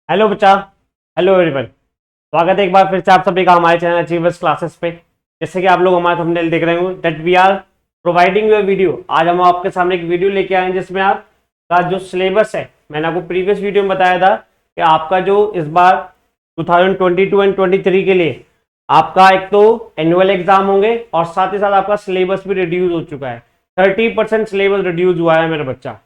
Hello बच्चा। Hello everyone. स्वागत है एक बार फिर से आप सभी का हमारे चैनल अचीवर्स क्लासेस पे। जैसे कि आप लोग हमारा थंबनेल देख रहे हो that we are providing you video. आज हम आपके सामने एक वीडियो लेके आए हैं जिसमें आपका जो सिलेबस है, मैंने आपको प्रीवियस वीडियो में बताया था कि आपका जो इस बार 2022 एंड 23 के लिए आपका एक तो एनुअल एग्जाम होंगे और साथ ही साथ आपका सिलेबस भी रिड्यूस हो चुका है। 30% सिलेबस रिड्यूस हुआ है मेरा बच्चा।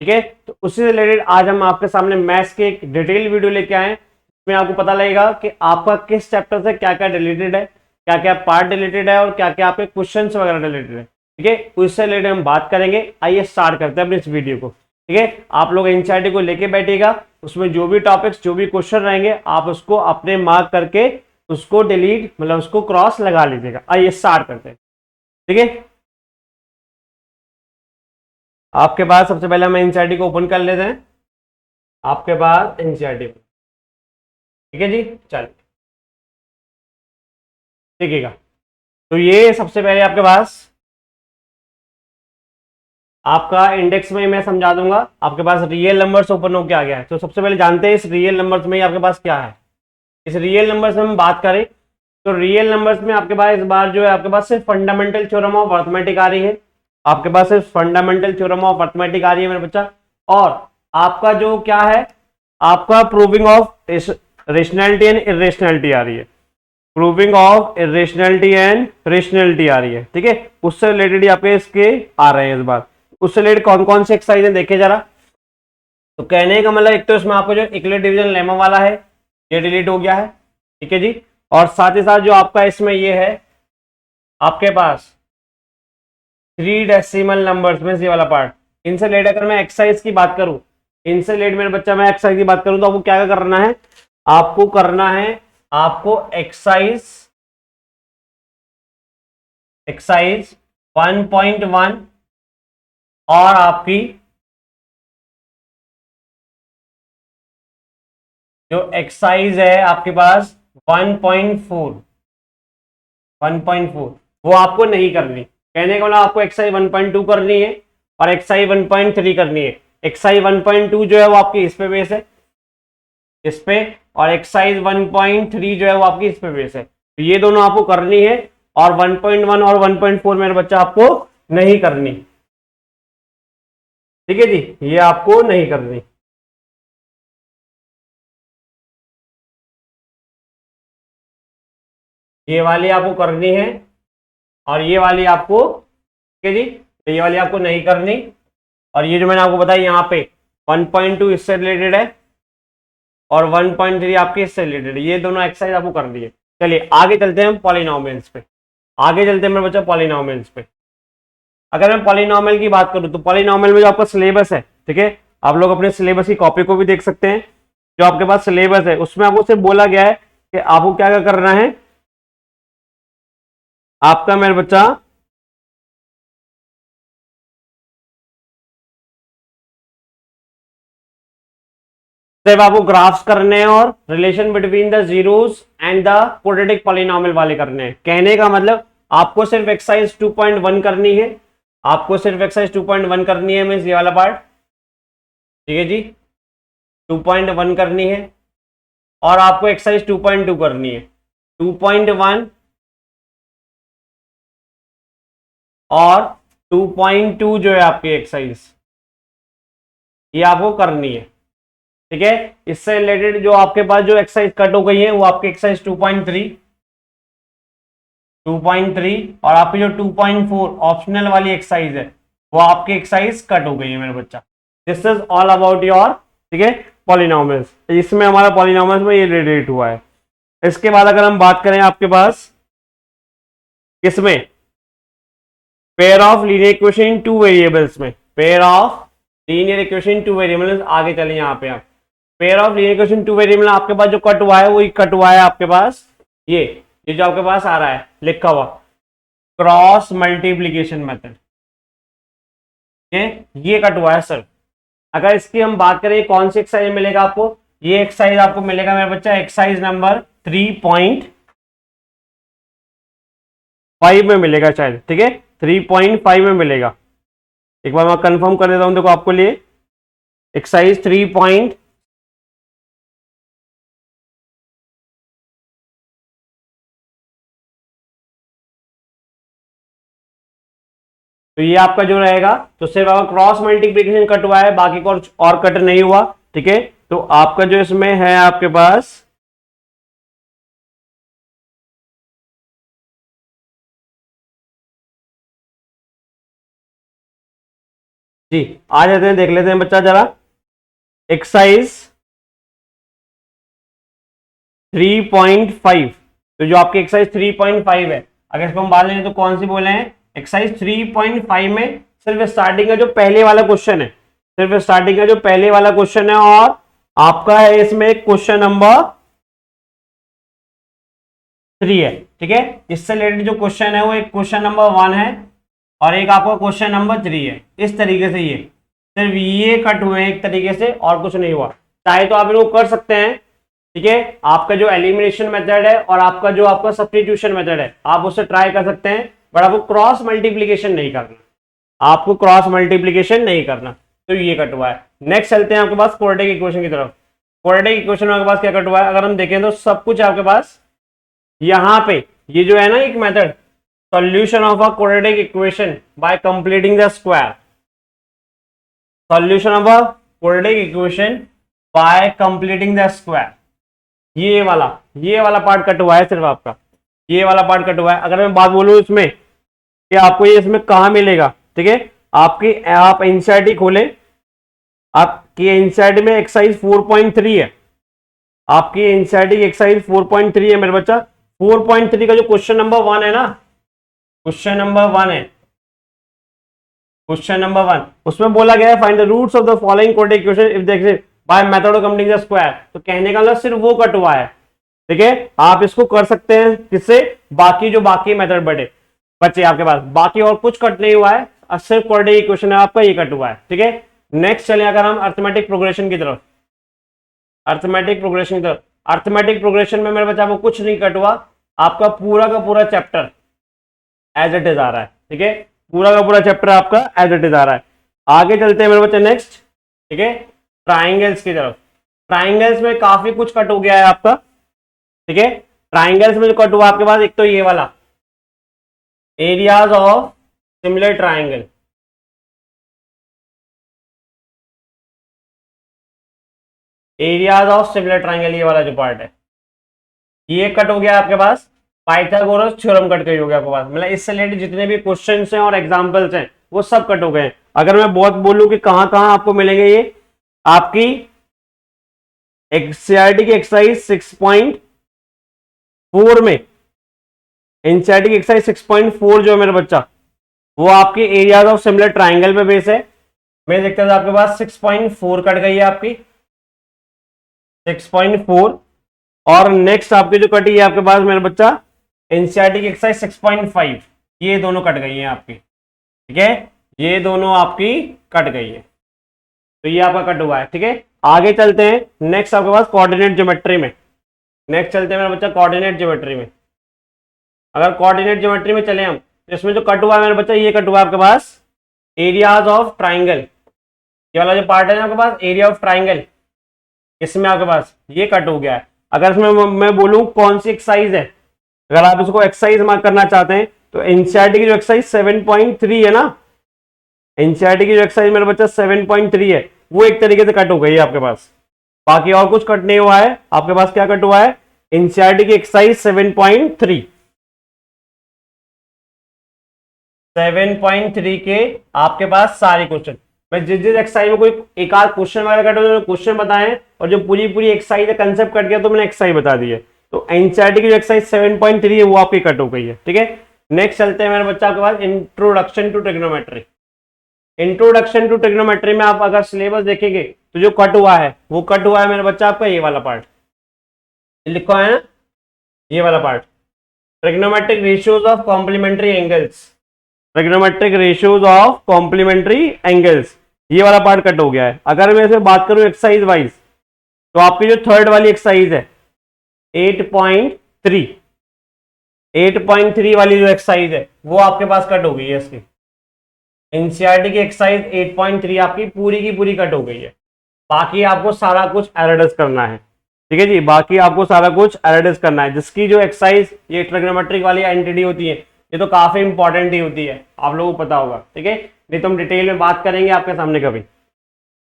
ठीक है, तो उससे रिलेटेड आज हम आपके सामने मैथ्स के एक डिटेल वीडियो लेके आए हैं जिसमें आपको पता लगेगा कि आपका किस चैप्टर से क्या क्या रिलेटेड है, क्या क्या पार्ट रिलेटेड है और क्या क्या आपके क्वेश्चंस वगैरह रिलेटेड है। ठीक है, उससे रिलेटेड हम बात करेंगे। आइए स्टार्ट करते हैं अपने इस वीडियो को। ठीक है, आप लोग एनसीईआरटी को लेके बैठिएगा, उसमें जो भी टॉपिक्स जो भी क्वेश्चन रहेंगे आप उसको अपने मार्क करके उसको डिलीट मतलब उसको क्रॉस लगा लीजिएगा। आइए स्टार्ट करते हैं। ठीक है, आपके पास सबसे पहले हम एनसीईआरटी को ओपन कर लेते हैं। आपके पास एनसीईआरटी, ठीक है जी, चलिए देखिएगा। तो ये सबसे पहले आपके पास आपका इंडेक्स में मैं समझा दूंगा। आपके पास रियल नंबर्स ओपन होकर आ गया है। तो सबसे पहले जानते हैं इस रियल नंबर्स में आपके पास क्या है। इस रियल नंबर्स में हम बात करें तो रियल नंबर्स में आपके पास इस बार जो है आपके पास सिर्फ फंडामेंटल थ्योरम ऑफ अर्थमेटिक आ रही है। आपके पास सिर्फ फंडामेंटल थ्योरम ऑफ अर्थमेटिक आ रही है मेरे बच्चा। और आपका जो क्या है, आपका proving of rationality and irrationality आ रही है। Proving of irrationality and rationality आ रही है। ठीक है, उससे रिलेटेड ही आपके इसके आ रहे हैं इस बार। उससे रिलेटेड कौन कौन से एक्सरसाइज है देखे जरा। तो कहने का मतलब एक तो इसमें आपको जो इक्वल डिवीजन लेमा वाला है ये डिलीट हो गया है। ठीक है जी, और साथ ही साथ जो आपका इसमें ये है आपके पास 3 डेसिमल नंबर्स में ये वाला पार्ट, इनसे रिलेटेड अगर मैं एक्सरसाइज की बात करूं, इनसे रिलेटेड मेरे बच्चा मैं एक्सरसाइज की बात करूं तो आपको क्या क्या करना है, आपको करना है आपको एक्सरसाइज 1.1 और आपकी जो एक्सरसाइज है आपके पास 1.4 वो आपको नहीं करनी। कहने का मतलब आपको एक्सरसाइज 1.2 करनी है और एक्सरसाइज 1.3 करनी है। एक्सरसाइज 1.2 जो है वो आपकी इस पे बेस है, इस पे, और एक्सरसाइज 1.3 जो है वो आपकी इस पे बेस है। तो ये दोनों आपको करनी है और 1.1 और 1.4 मेरे बच्चा आपको नहीं करनी। ठीक है जी, ये आपको नहीं करनी। ये वाली आपको करनी है और ये वाली आपको, ठीक है जी, तो ये वाली आपको नहीं करनी। और ये जो मैंने आपको बताया यहाँ पे 1.2 इससे रिलेटेड है और 1.3 आपके इससे रिलेटेड है। ये दोनों एक्सरसाइज आपको करनी है। चलिए आगे चलते हैं हम पॉलिनोमियल्स पे। आगे चलते हैं मेरे बच्चा पॉलिनोमियल्स पे। अगर मैं पॉलिनोमियल की बात करूं तो पॉलिनोमियल में जो आपका सिलेबस है, ठीक है, आप लोग अपने सिलेबस की कॉपी को भी देख सकते हैं। जो आपके पास सिलेबस है उसमें आपको सिर्फ बोला गया है कि आपको क्या क्या करना है। आपका मेरे बच्चा सिर्फ आपको ग्राफ्स करने हैं और relation between the zeros and the quadratic polynomial वाले करने हैं। कहने का मतलब आपको सिर्फ एक्सरसाइज 2.1 करनी है। आपको सिर्फ एक्सरसाइज 2.1 करनी है, मीन्स ये वाला पार्ट। ठीक है जी, 2.1 करनी है और आपको एक्सरसाइज 2.2 करनी है। 2.1 और 2.2 जो है आपकी एक्सरसाइज ये आपको करनी है। ठीक है, इससे रिलेटेड जो आपके पास जो एक्सरसाइज कट हो गई है वो आपकी एक्सरसाइज 2.3 और आपकी जो 2.4 ऑप्शनल वाली एक्सरसाइज है वो आपकी एक्सरसाइज कट हो गई है मेरे बच्चा। This is all about your, ठीक है, पॉलिनोमियल्स। इसमें हमारा पॉलिनोमियल्स में ये रिलेट हुआ है। इसके बाद अगर हम बात करें आपके पास किसमें, pair of linear equation in 2 variables में, pair of linear equation 2 variables. आगे चलें यहाँ पे आप pair of linear equation 2 variable आपके पास जो कट हुआ है वो कट हुआ है आपके पास ये जो आपके पास आ रहा है लिखा हुआ क्रॉस मल्टीप्लीकेशन मेथड, ये कट हुआ है सर। अगर इसकी हम बात करें कौन सी एक्सरसाइज मिलेगा आपको, ये एक्सरसाइज आपको मिलेगा मेरे बच्चा एक्सरसाइज नंबर 3.5 में मिलेगा शायद। ठीक है, 3.5 में मिलेगा। एक बार मैं कंफर्म कर देता हूं, देखो आपको लिए एक्सरसाइज 3. तो ये आपका जो रहेगा, तो सिर्फ आपका क्रॉस मल्टीप्लीकेशन कट हुआ है, बाकी कुछ और कट नहीं हुआ। ठीक है, तो आपका जो इसमें है आपके पास जी, आ जाते हैं, देख लेते हैं बच्चा जरा एक्सरसाइज 3.5। तो जो आपकी एक्सरसाइज 3.5 है, अगर इसको हम बात लें तो कौन सी बोले हैं, एक्सरसाइज 3.5 में सिर्फ स्टार्टिंग का जो पहले वाला क्वेश्चन है, सिर्फ स्टार्टिंग का जो पहले वाला क्वेश्चन है, और आपका है इसमें क्वेश्चन नंबर 3 है। ठीक है, इससे रिलेटेड जो क्वेश्चन है वो एक क्वेश्चन नंबर 1 है और एक आपका क्वेश्चन नंबर 3 है। इस तरीके से ये सिर्फ ये कट हुए हैं एक तरीके से, और कुछ नहीं हुआ। चाहे तो आप इनको कर सकते हैं, ठीक है, आपका जो एलिमिनेशन मेथड है और आपका जो आपका सब्स्टिट्यूशन मेथड है, आप उससे ट्राई कर सकते हैं, बट आपको क्रॉस मल्टीप्लीकेशन नहीं करना, आपको क्रॉस मल्टीप्लीकेशन नहीं करना। तो ये कट हुआ है। नेक्स्ट चलते हैं आपके पास क्वाड्रेटिक इक्वेशन की तरफ। क्वाड्रेटिक इक्वेशन में आपके पास क्या कट हुआ है, अगर हम देखें तो सब कुछ आपके पास यहां पे ये जो है ना एक method, solution of a quadratic equation by completing the square, solution of a quadratic equation by completing the square, ये वाला पार्ट कट हुआ है, सिर्फ आपका ये वाला पार्ट कट हुआ है। अगर मैं बात बोलूं इसमें कि आपको ये इसमें कहां मिलेगा, ठीक है, आपकी आप एनसीईआरटी खोले, आपकी एनसीईआरटी में एक्सरसाइज 4.3 है, आपकी एनसीईआरटी की एक्सरसाइज 4.3 है मेरे बच्चा। 4.3 का जो क्वेश्चन नंबर 1 है ना, क्वेश्चन नंबर 1 है, क्वेश्चन नंबर 1, उसमें बोला गया है find the roots of the following quadratic equation if देख by method of completing the square. तो कहने का मतलब सिर्फ वो कट हुआ है। ठीक है, आप इसको कर सकते हैं किससे, बाकी जो बाकी मेथड बचे आपके पास, बाकी और कुछ कट नहीं हुआ है, सिर्फ क्वाड्रेटिक इक्वेशन है आपका, ये कट हुआ है। ठीक है, नेक्स्ट चले अगर हम अर्थमेटिक प्रोग्रेशन की तरफ, अर्थमेटिक प्रोग्रेशन की तरफ, अर्थमेटिक प्रोग्रेशन में मेरे बच्चा वो कुछ नहीं कट हुआ, आपका पूरा का पूरा चैप्टर एज इट इज आ रहा है। ठीक है, पूरा का पूरा चैप्टर आपका एज इट इज आ रहा है। आगे चलते हैं मेरे बच्चे नेक्स्ट, ठीक है, ट्राइंगल्स की तरफ। ट्राइंगल्स में काफी कुछ कट हो गया है आपका। ठीक है, ट्राइंगल्स में जो कट हुआ आपके पास, एक तो ये वाला areas of similar triangle, areas of similar triangle, ये वाला जो पार्ट है ये कट हो गया आपके पास। पाइथागोरस थ्योरम कट गई हो गया आपके पास, मतलब इससे रिलेटेड जितने भी क्वेश्चंस हैं और एग्जांपल्स हैं वो सब कट हो गए। अगर मैं बहुत बोलूं कि कहां कहां आपको मिलेंगे, ये आपकी एनसीईआरटी की एक्सरसाइज 6.4 में, एनसीईआरटी की एक्सरसाइज 6.4 जो है मेरा बच्चा, वो आपके एरियाज ऑफ सिमिलर ट्राइंगल पे बेस है। मैं देखता था आपके पास 6.4 कट गई है आपकी, 6.4। और नेक्स्ट आपकी जो कटी है आपके पास मेरा बच्चा एनसीईआरटी की एक्सरसाइज 6.5, ये दोनों कट गई हैं आपकी। ठीक है, ये दोनों आपकी कट गई है, तो ये आपका कट हुआ है। ठीक है, आगे चलते हैं नेक्स्ट आपके पास कोऑर्डिनेट ज्योमेट्री में। नेक्स्ट चलते हैं मेरा बच्चा कोऑर्डिनेट ज्योमेट्री में। अगर कोऑर्डिनेट ज्योमेट्री में चले हम, तो इसमें जो कट हुआ है मेरा बच्चा, ये कट हुआ है आपके पास एरियाज ऑफ ट्राइंगल, ये वाला जो पार्ट है ना आपके पास एरिया ऑफ ट्राइंगल, इसमें आपके पास ये कट हो गया है। अगर इसमें मैं बोलूं कौन सी एक्सरसाइज है, अगर आप इसको एक्सरसाइज मार्क करना चाहते हैं तो एनसीईआरटी की जो एक्सरसाइज 7.3 है ना, एनसीईआरटी की जो एक्सरसाइज मेरा बच्चा 7.3 है, वो एक तरीके से कट हो गई है आपके पास, बाकी और कुछ कट नहीं हुआ है आपके पास। क्या कट हुआ है, एनसीईआरटी की एक्सरसाइज 7.3, 7.3 के आपके पास सारे क्वेश्चन, मैं जिस जिस एक्सरसाइज में कोई एक आध क्वेश्चन वगैरह कट हो, क्वेश्चन बताएं, और जो पूरी पूरी एक्सरसाइज है कंसेप्ट कट गया तो मैंने एक्सरसाइज बता दी है। तो एनसीईआरटी की जो एक्सरसाइज 7.3 है वो आपकी कट हो गई है। ठीक है, नेक्स्ट चलते हैं मेरे बच्चा आपके पास introduction to trigonometry. Introduction to trigonometry में आप अगर सिलेबस देखेंगे तो जो कट हुआ है वो कट हुआ है मेरे बच्चा आपका ये वाला पार्ट, लिखा है ना, ये वाला part, trigonometric ratios of complementary angles, trigonometric ratios of complementary angles, ये वाला पार्ट कट हो गया है। अगर मैं इसमें बात करूं एक्सरसाइज वाइज, तो आपकी जो थर्ड वाली एक्सरसाइज है 8.3, 8.3 वाली जो एक्सरसाइज है वो आपके पास कट हो गई है। इसकी एनसीईआरटी की एक्सरसाइज 8.3 आपकी पूरी की पूरी कट हो गई है, बाकी आपको सारा कुछ एरडिस करना है। ठीक है जी, बाकी आपको सारा कुछ एरडिस करना है, जिसकी जो एक्सरसाइज ये ट्रिग्नोमेट्रिक वाली एंटिटी होती है ये तो काफी इंपॉर्टेंट ही होती है, आप लोगों को पता होगा, ठीक है, नहीं तो हम डिटेल में बात करेंगे आपके सामने कभी।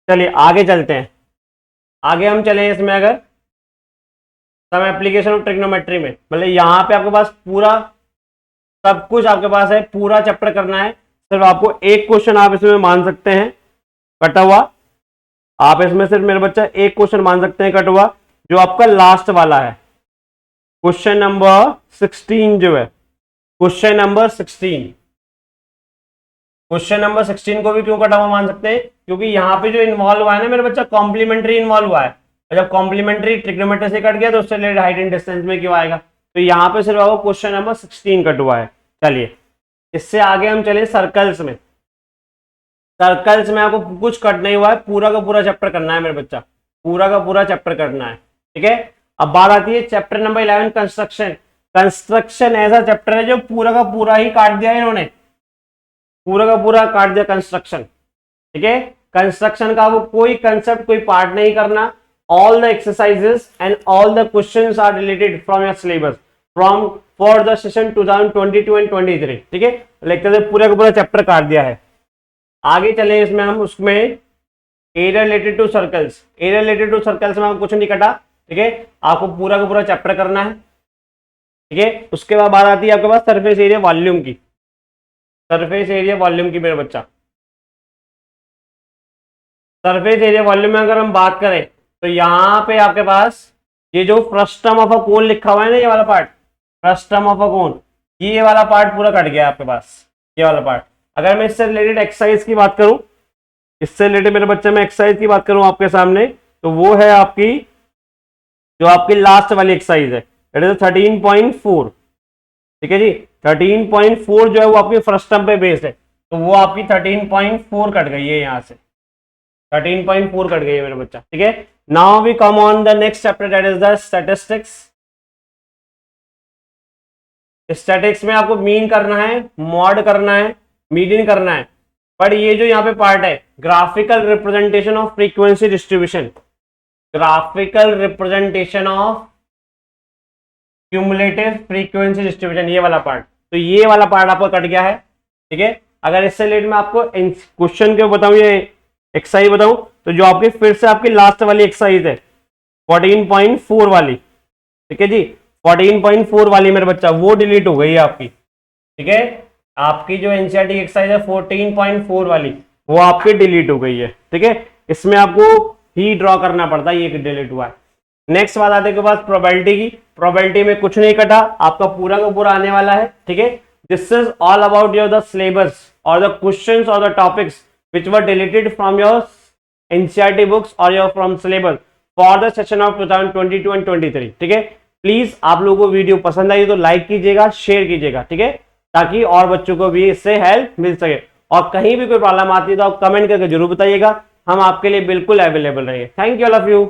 चलिए आगे चलते हैं, आगे हम चले इसमें अगर सम एप्लीकेशन ऑफ ट्रिग्नोमेट्री में, मतलब यहाँ पे आपके पास पूरा सब कुछ आपके पास है, पूरा चैप्टर करना है, सिर्फ आपको एक क्वेश्चन आप इसमें मान सकते हैं कटा हुआ, आप इसमें सिर्फ मेरे बच्चा एक क्वेश्चन मान सकते हैं कट हुआ, जो आपका लास्ट वाला है, क्वेश्चन नंबर 16 जो है, क्वेश्चन नंबर 16, क्वेश्चन नंबर 16 को भी क्यों कटा हुआ मान सकते हैं, क्योंकि यहाँ पे जो इन्वॉल्व हुआ है ना मेरे बच्चा, कॉम्प्लीमेंट्री इन्वॉल्व हुआ है, और जब कॉम्प्लीमेंट्री ट्रिग्नोमेट्री से कट गया तो उससे रिलेटेड हाइट एंड डिस्टेंस में क्यों आएगा, तो यहाँ पे सिर्फ आपको क्वेश्चन नंबर 16 कट हुआ है। चलिए इससे आगे हम चले सर्कल्स में, सर्कल्स में आपको कुछ कट नहीं हुआ है, पूरा का पूरा चैप्टर करना है मेरे बच्चा, पूरा का पूरा चैप्टर करना है, ठीक है। अब बात आती है चैप्टर नंबर 11 कंस्ट्रक्शन। कंस्ट्रक्शन ऐसा चैप्टर है जो पूरा का पूरा ही काट दिया इन्होंने, पूरा का पूरा काट दिया कंस्ट्रक्शन, ठीक है। कंस्ट्रक्शन का वो कोई कंसेप्ट कोई पार्ट नहीं करना, all the exercises and all the questions are related from your syllabus from for the session 2022 and 23, ठीक है। लेक्चर से पूरा का पूरा चैप्टर काट दिया है। आगे चले इसमें हम, उसमें area related to circles, area related to circles में कुछ नहीं कटा, ठीक है, आपको पूरा का पूरा चैप्टर करना है, ठीक है। उसके बाद बात आती है आपके पास सरफेस एरिया वॉल्यूम की, सरफेस एरिया वॉल्यूम की मेरे बच्चा, सरफेस एरिया वॉल्यूम में अगर हम बात करें तो यहाँ पे आपके पास ये जो फ्रस्टम ऑफ अ कोन लिखा हुआ है ना, ये वाला पार्ट, फ्रस्टम ऑफ अ कोन, ये वाला पार्ट पूरा कट गया आपके पास, ये वाला पार्ट। अगर मैं इससे रिलेटेड एक्सरसाइज की बात करूं, इससे रिलेटेड मेरे बच्चे में एक्सरसाइज की बात करूं आपके सामने, तो वो है आपकी जो आपकी लास्ट वाली एक्सरसाइज है, इट इज 13.4, ठीक है जी। 13.4 जो है वो आपकी फ्रस्टम पे बेस्ड है, तो वो आपकी 13.4 कट गई है, यहाँ से 13.4 कट गई है मेरे बच्चा, ठीक है। Now we come on the next chapter, that is the statistics. Statics में आपको मीन करना है, मॉड करना है, मीडियन करना है, पर ये जो यहाँ पे पार्ट है graphical representation of frequency distribution, graphical representation of cumulative frequency distribution, ये वाला पार्ट, तो ये वाला पार्ट आपका कट गया है, ठीक है। अगर इससे रिलेटेड मैं आपको क्वेश्चन के बताऊं, ये एक्सरसाइज बताऊं, तो जो आपकी फिर से आपकी लास्ट वाली एक्सरसाइज है 14.4 वाली, ठीक है जी, 14.4 वाली मेरे बच्चा वो डिलीट हो गई है आपकी, ठीक है। आपकी जो एनसीईआरटी एक्सरसाइज है 14.4 वाली वो आपकी डिलीट हो गई है, ठीक है। इसमें आपको ही ड्रॉ करना पड़ता है, ये डिलीट हुआ है। नेक्स्ट बात आते के बाद प्रोबेबिलिटी की, प्रोबेबिलिटी में कुछ नहीं कटा, आपका पूरा का पूरा आने वाला है, ठीक है। This is all about your the syllabus और द क्वेश्चंस और the topics which were deleted from your NCERT books or your from syllabus for the session of 2022 and 23, ठीक है। प्लीज आप लोगों को वीडियो पसंद आई तो लाइक कीजिएगा, शेयर कीजिएगा, ठीक है, ताकि और बच्चों को भी इससे हेल्प मिल सके। और कहीं भी कोई प्रॉब्लम आती है तो आप कमेंट करके जरूर बताइएगा, हम आपके लिए बिल्कुल अवेलेबल रहेंगे। Thank you all of you.